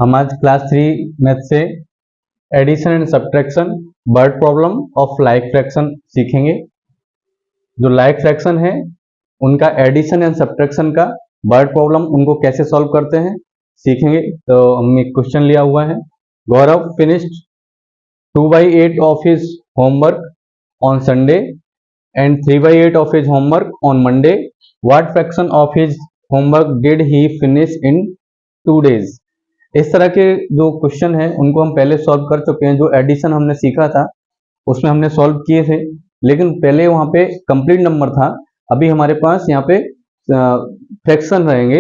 हम आज class 3 math से addition and subtraction word problem of like fraction सीखेंगे। जो लाइक फ्रैक्शन है उनका एडिशन एंड सब्ट्रैक्शन का वर्ड प्रॉब्लम उनको कैसे सॉल्व करते हैं सीखेंगे। तो हमने क्वेश्चन लिया हुआ है, Gaurav finished 2/8 of his homework on Sunday and 3/8 of his homework on Monday. What fraction of his homework did he finish in 2 days? इस तरह के जो क्वेश्चन है उनको हम पहले सॉल्व कर चुके हैं। जो एडिशन हमने सीखा था उसमें हमने सॉल्व किए थे, लेकिन पहले वहाँ पे कंप्लीट नंबर था। अभी हमारे पास यहाँ पे फ्रैक्शन रहेंगे।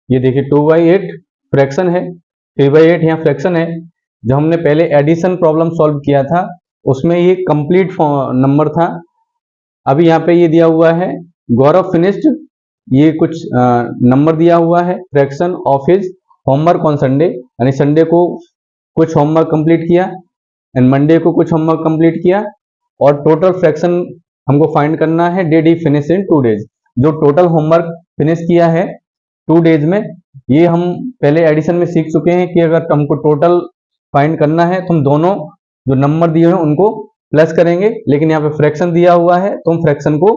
ये देखिए 2/8 फ्रैक्शन है, 3/8 यहाँ फ्रैक्शन है। जब हमने पहले एडिशन प्रॉब्लम सॉल्व किया था उसमें ये कंप्लीट नंबर था। अभी यहाँ पे ये दिया हुआ है गौरव फिनिश्ड, ये कुछ नंबर दिया हुआ है fraction of his homework on Sunday, यानी संडे को कुछ होमवर्क कंप्लीट किया एंड मंडे को कुछ होमवर्क कंप्लीट किया, और टोटल फ्रैक्शन हमको फाइंड करना है did he finish in 2 days. जो टोटल होमवर्क फिनिश किया है 2 डेज में, ये हम पहले एडिशन में सीख चुके हैं कि अगर हमको टोटल फाइंड करना है तो हम दोनों जो नंबर दिए हैं उनको प्लस करेंगे, लेकिन यहाँ पे फ्रैक्शन दिया हुआ है तो हम फ्रैक्शन को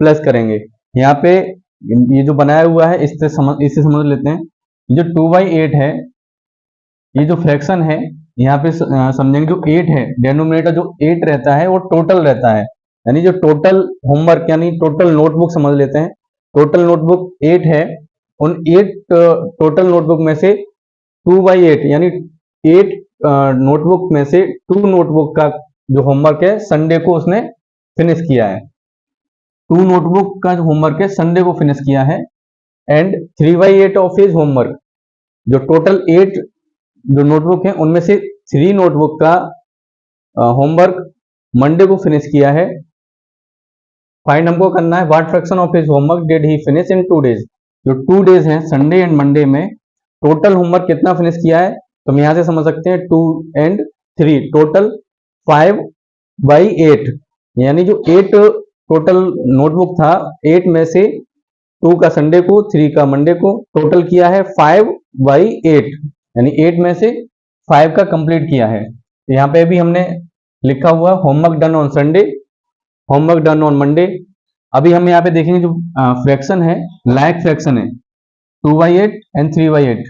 प्लस करेंगे। यहाँ पे ये जो बनाया हुआ है इससे समझ लेते हैं। जो 2/8 है, ये जो फ्रैक्शन है यहाँ पे समझेंगे जो 8 है, डेनोमिनेटर जो 8 रहता है वो टोटल रहता है, यानी जो टोटल होमवर्क यानी टोटल नोटबुक समझ लेते हैं। टोटल नोटबुक 8 है, उन 8 टोटल नोटबुक में से 2/8 यानी 8 नोटबुक में से 2 नोटबुक का जो होमवर्क है संडे को उसने फिनिश किया है। 2 नोटबुक का जो होमवर्क है संडे को फिनिश किया है, एंड 3/8 ऑफ हिज होमवर्क, जो टोटल 8 जो नोटबुक है उनमें से 3 नोटबुक का होमवर्क मंडे को फिनिश किया है। फाइंड हमको करना है what fraction of his homework did he finish in 2 days. जो 2 डेज हैं संडे एंड मंडे में टोटल होमवर्क कितना फिनिश किया है, तो हम यहां से समझ सकते हैं 2 एंड 3 टोटल 5/8, यानी जो 8 टोटल नोटबुक था 8 में से 2 का संडे को 3 का मंडे को टोटल किया है 5/8, यानी 8 में से 5 का कंप्लीट किया है। तो यहाँ पे भी हमने लिखा हुआ homework done on Sunday, homework done on Monday. अभी हम यहाँ पे देखेंगे जो फ्रैक्शन है लाइक फ्रैक्शन है 2/8 एंड 3/8,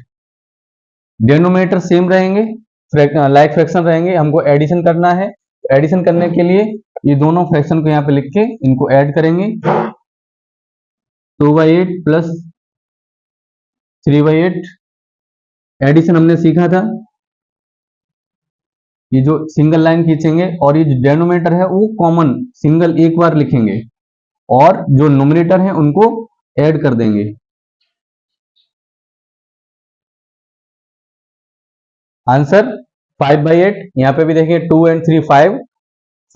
डेनोमिनेटर सेम रहेंगे, लाइक फ्रैक्शन रहेंगे। हमको एडिशन करना है, तो एडिशन करने के लिए ये दोनों फ्रैक्शन को यहाँ पे लिख के इनको ऐड करेंगे। 2/8 प्लस 3/8 एडिशन हमने सीखा था। ये जो सिंगल लाइन खींचेंगे और ये जो डेनोमिनेटर है वो कॉमन सिंगल एक बार लिखेंगे, और जो नोमिनेटर है उनको ऐड कर देंगे। आंसर 5/8। यहाँ पे भी देखिए 2 एंड 3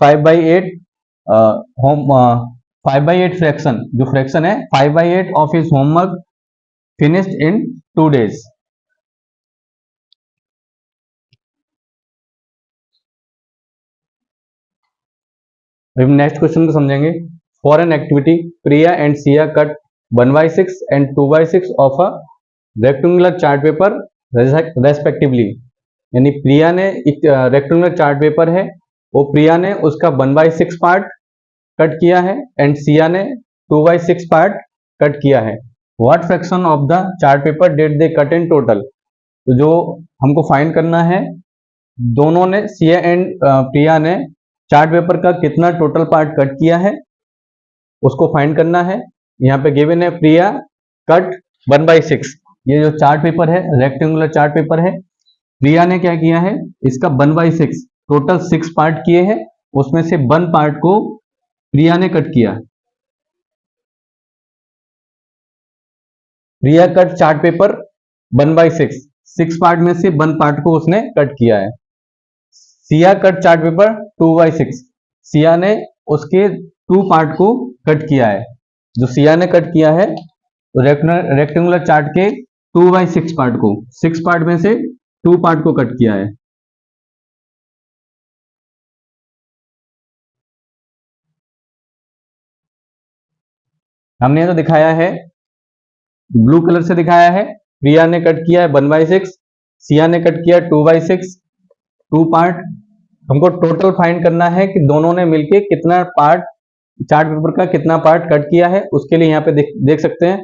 5/8 होम 5/8 फ्रैक्शन, जो फ्रैक्शन है 5/8 of his homework finished in 2 days. अभी नेक्स्ट क्वेश्चन को समझेंगे। For an activity Priya and Siya cut 1/6 and 2/6 of a rectangular chart paper respectively, यानी प्रिया ने एक रेक्टेंगुलर चार्ट पेपर है, वो प्रिया ने उसका 1/6 पार्ट कट किया है एंड सिया ने 2/6 पार्ट कट किया है। What fraction of the chart paper did they cut in total. तो जो हमको फाइंड करना है, दोनों ने सिया एंड प्रिया ने चार्ट पेपर का कितना टोटल पार्ट कट किया है उसको फाइंड करना है। यहाँ पे गिवन है प्रिया कट 1/6, ये जो चार्ट पेपर है रेक्टेंगुलर चार्ट पेपर है, प्रिया ने क्या किया है इसका 1/6 टोटल 6 पार्ट किए हैं, उसमें से 1 पार्ट को प्रिया ने कट किया। प्रिया कट चार्ट पेपर 1/6, 6 पार्ट में से 1 पार्ट को उसने कट किया है। Siya cut chart paper 2/6, Siya ने उसके 2 पार्ट को कट किया है। जो सिया ने कट किया है तो रेक्टेंगुलर चार्ट के 2/6 पार्ट को 6 पार्ट में से 2 पार्ट को कट किया है। हमने तो दिखाया है ब्लू कलर से दिखाया है प्रिया ने कट किया है 1/6, सिया ने कट किया 2/6, 2 पार्ट। हमको टोटल फाइंड करना है कि दोनों ने मिलके कितना पार्ट, चार्ट पेपर का कितना पार्ट कट किया है। उसके लिए यहाँ पे देख सकते हैं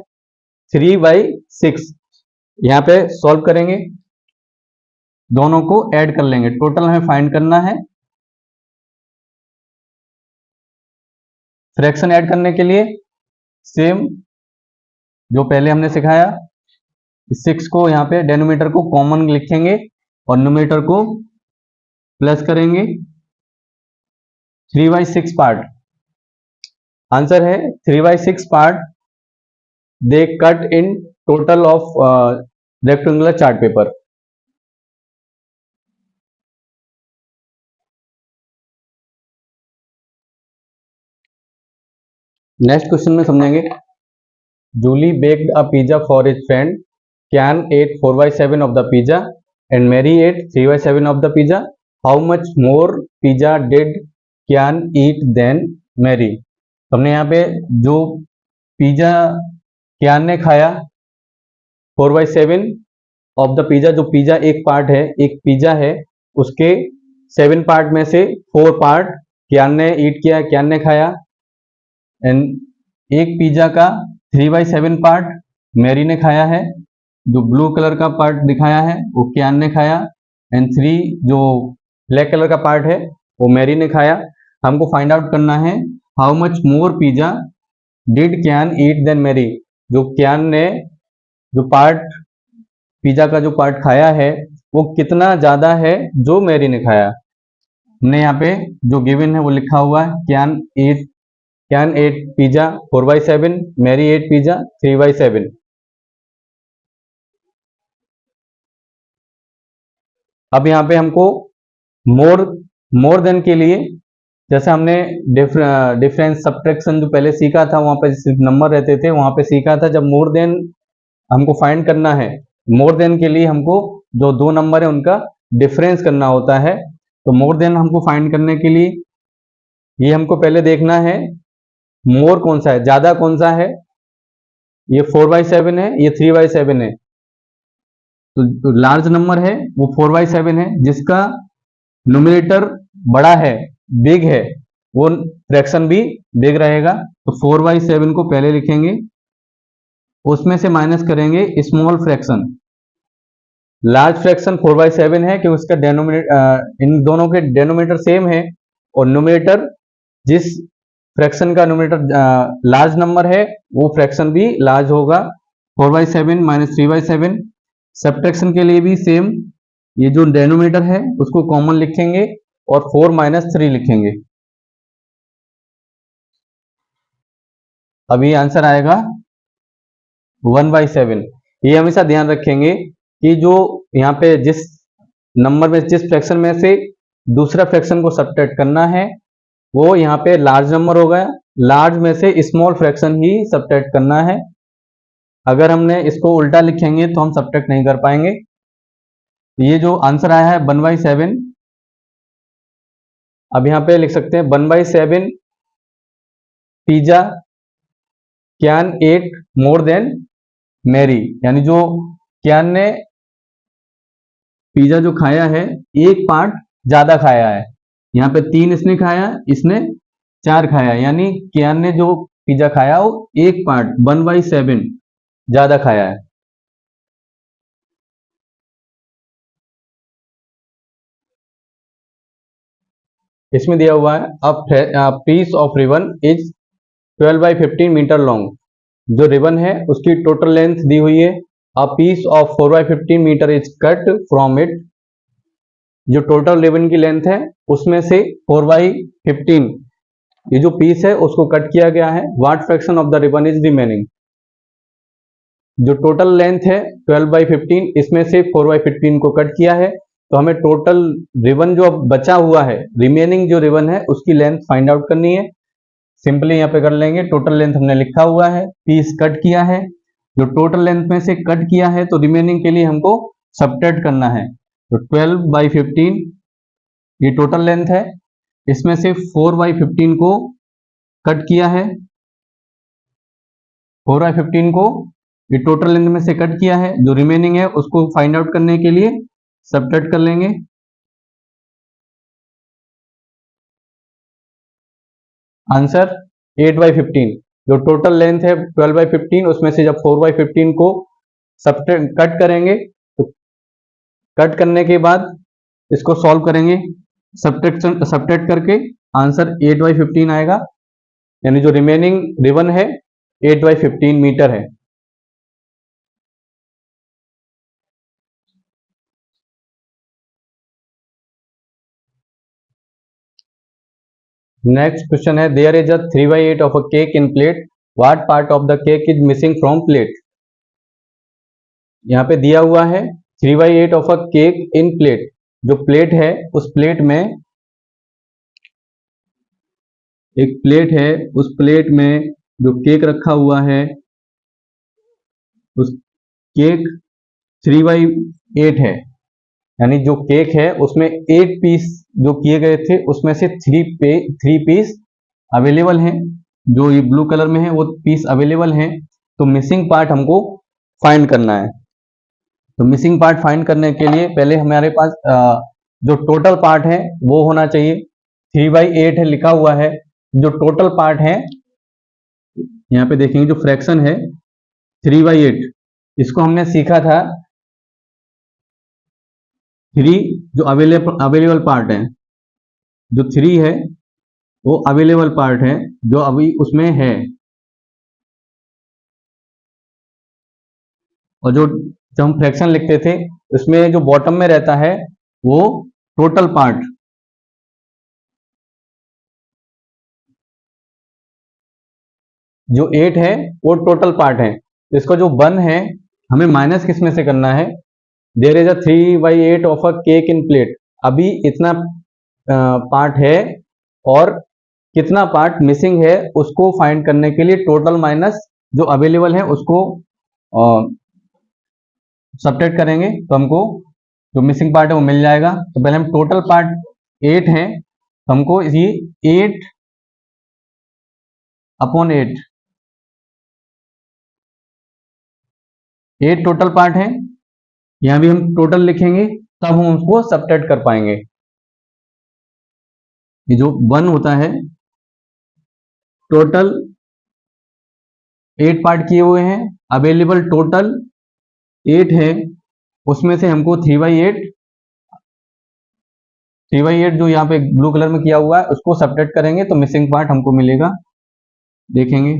3/6, यहाँ पे सॉल्व करेंगे, दोनों को ऐड कर लेंगे, टोटल हमें फाइंड करना है। फ्रैक्शन ऐड करने के लिए सेम जो पहले हमने सिखाया, 6 को यहाँ पे डेनोमीटर को कॉमन लिखेंगे और न्यूमरेटर को प्लस करेंगे। 3/6 पार्ट, आंसर है 3/6 part they cut in total of rectangular chart paper. Next question में समझेंगे। Julie baked a pizza for his friend, Ken ate 4/7 of the pizza and Mary ate 3/7 of the pizza, how much more pizza did Ken eat than Mary. हमने यहाँ पे जो pizza Ken ने खाया 4/7 of the pizza, जो pizza एक part है, एक पिज्जा है, उसके 7 पार्ट में से 4 पार्ट कैन ने ईट किया, कैन ने खाया। एंड एक पिज्जा का 3/7 पार्ट मैरी ने खाया है, जो ब्लू कलर का पार्ट दिखाया है वो कैन ने खाया, एंड 3 जो ब्लैक कलर का पार्ट है वो मैरी ने खाया। हमको फाइंड आउट करना है how much more pizza did Ken eat than Mary, जो कैन ने जो पार्ट पिज्जा का जो पार्ट खाया है वो कितना ज्यादा है जो मैरी ने खाया। हमने यहाँ पे जो गिवन है वो लिखा हुआ है, Ken ate pizza 4/7, Mary ate pizza 3/7। अब यहाँ पे हमको मोर देन के लिए, जैसे हमने डिफरेंस सब्ट्रैक्शन जो पहले सीखा था, वहां पे सिर्फ नंबर रहते थे, वहां पे सीखा था जब मोर देन हमको फाइंड करना है, मोर देन के लिए हमको जो 2 नंबर है उनका डिफरेंस करना होता है। तो मोर देन हमको फाइंड करने के लिए ये हमको पहले देखना है मोर कौन सा है, ज्यादा कौन सा है। ये 4/7 है, ये 3/7 है, तो लार्ज नंबर है वो 4/7 है, जिसका न्यूमरेटर बड़ा है, बिग है, वो फ्रैक्शन भी बिग रहेगा। तो 4/7 को पहले लिखेंगे, उसमें से माइनस करेंगे स्मॉल फ्रैक्शन। लार्ज फ्रैक्शन 4/7 है कि उसका डेनोमिनेटर, इन दोनों के डेनोमिनेटर सेम है, और न्यूमरेटर जिस फ्रैक्शन का न्यूमरेटर लार्ज नंबर है वो फ्रैक्शन भी लार्ज होगा। 4/7 माइनस 3/7। सब्ट्रैक्शन के लिए भी सेम, ये जो डेनोमिनेटर है उसको कॉमन लिखेंगे और 4 माइनस 3 लिखेंगे। अभी आंसर आएगा 1/7। ये हमेशा ध्यान रखेंगे कि जो यहाँ पे जिस नंबर में, जिस फ्रैक्शन में से दूसरा फ्रैक्शन को सब्ट्रैक्ट करना है वो यहाँ पे लार्ज नंबर होगा, लार्ज में से स्मॉल फ्रैक्शन ही सब्ट्रैक्ट करना है। अगर हमने इसको उल्टा लिखेंगे तो हम सब्ट्रैक्ट नहीं कर पाएंगे। ये जो आंसर आया है 1/7, अब यहाँ पे लिख सकते हैं 1/7 pizza Ken ate more than Mary, यानी जो कैन ने पिज्जा जो खाया है एक पार्ट ज्यादा खाया है। यहाँ पे 3 इसने खाया, इसने 4 खाया, यानी कैन ने जो पिज्जा खाया वो एक पार्ट 1/7 ज्यादा खाया है। इसमें दिया हुआ है a piece of ribbon is 12/15 metre long. जो रिबन है उसकी टोटल लेंथ दी हुई है। A piece of 4/15 metre is cut from it. जो टोटल रिबन की लेंथ है उसमें से 4/15 ये जो पीस है उसको कट किया गया है। What fraction of the ribbon is remaining. जो टोटल लेंथ है 12/15, इसमें से 4/15 को कट किया है, तो हमें टोटल रिबन जो अब बचा हुआ है, रिमेनिंग जो रिबन है उसकी लेंथ फाइंड आउट करनी है। सिंपली यहाँ पे कर लेंगे, टोटल लेंथ हमने लिखा हुआ है, पीस कट किया है, जो टोटल लेंथ में से कट किया है तो रिमेनिंग के लिए हमको सब्ट्रैक्ट करना है। तो 12/15 ये टोटल लेंथ है, इसमें से 4/15 को कट किया है, 4/15 को ये टोटल लेंथ में से कट किया है, जो रिमेनिंग है उसको फाइंड आउट करने के लिए सबट्रैक्ट कर लेंगे। आंसर 8/15। जो टोटल लेंथ है 12/15, उसमें से जब 4/15 को सबट्रैक्ट कट करेंगे तो कट करने के बाद इसको सॉल्व करेंगे, सबट्रैक्ट करके आंसर 8/15 आएगा, यानी जो रिमेनिंग रिबन है 8/15 मीटर है। नेक्स्ट क्वेश्चन है, there is a 3/8 of a cake in plate, what part of the cake is missing from plate. यहाँ पे दिया हुआ है 3/8 of a cake in plate, जो प्लेट है उस प्लेट में एक प्लेट है, उस प्लेट में जो केक रखा हुआ है, उस केक 3/8 है, यानी जो केक है उसमें 8 पीस जो किए गए थे उसमें से 3 पीस अवेलेबल हैं, जो ये ब्लू कलर में है वो पीस अवेलेबल हैं, तो मिसिंग पार्ट हमको फाइंड करना है। तो मिसिंग पार्ट फाइंड करने के लिए पहले हमारे पास जो टोटल पार्ट है वो होना चाहिए। 3/8 है लिखा हुआ है, जो टोटल पार्ट है यहाँ पे देखेंगे जो फ्रैक्शन है 3/8, इसको हमने सीखा था 3 जो अवेलेबल पार्ट है, जो 3 है वो अवेलेबल पार्ट है जो अभी उसमें है, और जो जब हम फ्रैक्शन लिखते थे उसमें जो बॉटम में रहता है वो टोटल पार्ट, जो 8 है वो टोटल पार्ट है। तो इसका जो 1 है हमें माइनस किस में से करना है, there is a 3/8 of a cake in plate, अभी इतना पार्ट है और कितना पार्ट मिसिंग है उसको फाइंड करने के लिए टोटल माइनस जो अवेलेबल है उसको सबट्रैक्ट करेंगे तो हमको जो मिसिंग पार्ट है वो मिल जाएगा। तो पहले हम टोटल पार्ट 8 है, तो हमको ये 8/8 8 टोटल पार्ट है, यहाँ भी हम टोटल लिखेंगे तब हम उसको सबट्रैक्ट कर पाएंगे। ये जो 1 होता है, टोटल 8 पार्ट किए हुए हैं, अवेलेबल टोटल 8 है, उसमें से हमको 3/8 जो यहाँ पे ब्लू कलर में किया हुआ है उसको सबट्रैक्ट करेंगे तो मिसिंग पार्ट हमको मिलेगा, देखेंगे।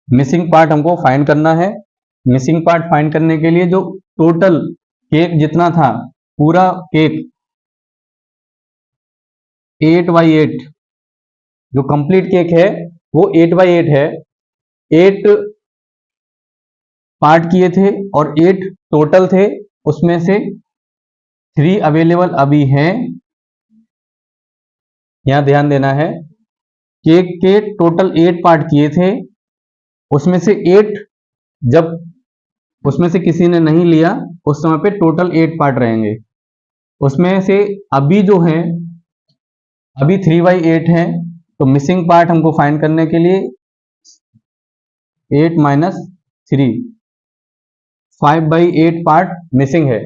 मिसिंग पार्ट हमको फाइंड करना है। मिसिंग पार्ट फाइंड करने के लिए जो टोटल केक जितना था, पूरा केक 8/8, जो कंप्लीट केक है वो 8/8 है, 8 पार्ट किए थे और 8 टोटल थे, उसमें से 3 अवेलेबल अभी हैं। यहां ध्यान देना है, केक के टोटल 8 पार्ट किए थे, उसमें से 8 जब उसमें से किसी ने नहीं लिया उस समय पे टोटल 8 पार्ट रहेंगे, उसमें से अभी जो है अभी 3/8 है, तो मिसिंग पार्ट हमको फाइंड करने के लिए 8 माइनस 3, 5/8 पार्ट मिसिंग है,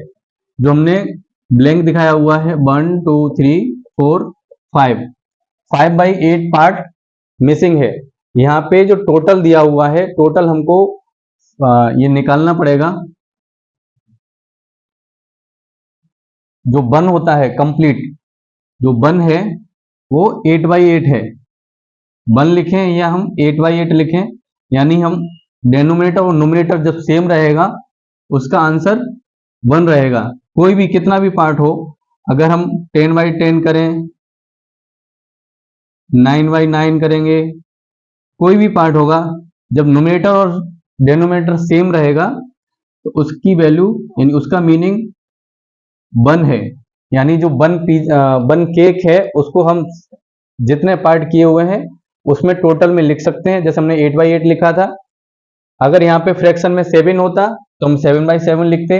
जो हमने ब्लैंक दिखाया हुआ है 1 2 3 4 5, 5/8 पार्ट मिसिंग है। यहाँ पे जो टोटल दिया हुआ है, टोटल हमको ये निकालना पड़ेगा, जो 1 होता है कंप्लीट, जो 1 है वो 8/8 है, 1 लिखें या हम 8/8 लिखें, यानी हम डेनोमिनेटर और न्यूमरेटर जब सेम रहेगा उसका आंसर 1 रहेगा। कोई भी कितना भी पार्ट हो, अगर हम 10/10 करें, 9/9 करेंगे, कोई भी पार्ट होगा, जब न्यूमरेटर और डेनोमिनेटर सेम रहेगा तो उसकी वैल्यू यानी उसका मीनिंग 1 है, यानी जो 1 केक है उसको हम जितने पार्ट किए हुए हैं उसमें टोटल में लिख सकते हैं, जैसे हमने 8/8 लिखा था। अगर यहाँ पे फ्रैक्शन में 7 होता तो हम 7/7 लिखते,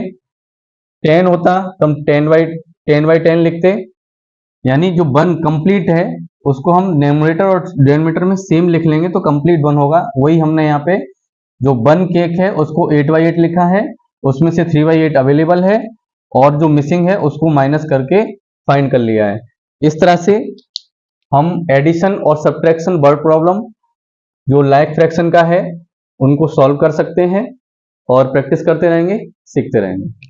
10 होता तो हम 10/10 लिखते, यानी जो 1 कंप्लीट है उसको हम न्यूमरेटर और डिनोमिनेटर में सेम लिख लेंगे तो कंप्लीट 1 होगा। वही हमने यहाँ पे जो 1 केक है उसको 8/8 लिखा है, उसमें से 3/8 अवेलेबल है और जो मिसिंग है उसको माइनस करके फाइंड कर लिया है। इस तरह से हम एडिशन और सब्ट्रैक्शन वर्ड प्रॉब्लम जो लाइक फ्रैक्शन का है उनको सॉल्व कर सकते हैं और प्रैक्टिस करते रहेंगे, सीखते रहेंगे।